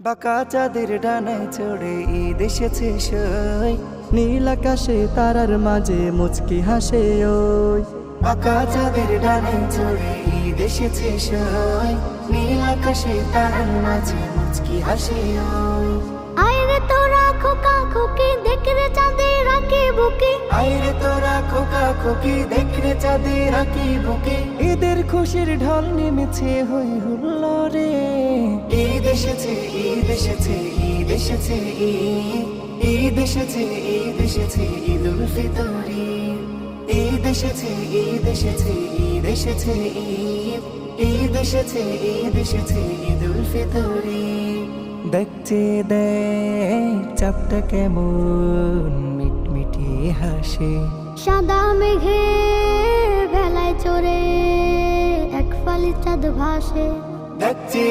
বাঁকা চাঁদের ডানায় চড়ে ঈদ এসেছে সই, নীল আকাশে তারার মাঝে মুচকি হাসে ওই। বাঁকা চাঁদের ডানায় চড়ে ঈদ এসেছে সই, নীল আকাশে তারার মাঝে মুচকি হাসে ওই। আইরে তোরা খোকা খোকি দেখরে চাঁদে রাখি বুকে, আইরে তোরা খোকা খোকি দেখরে চাঁদে রাখি বুকে। ঈদের খুশির ঢল নেমেছে হই হুল্লোড়ে, ঈদ এসেছে ঈদ এসেছে ঈদ এসেছে ঈদ এসেছে ঈদ এসেছে ঈদ উল ফিতর। ঈদ এসেছে ঈদ এসেছে ঈদ এসেছে ঈদ এসেছে ঈদ এসেছে ঈদ উল ফিতর। দেখছে দেখ চাঁদটা কেমন মিটমিটি হাসে, সাদা মেঘে ভেলায় চড়ে এক ফালি চাঁদ ভাসে। দেখছে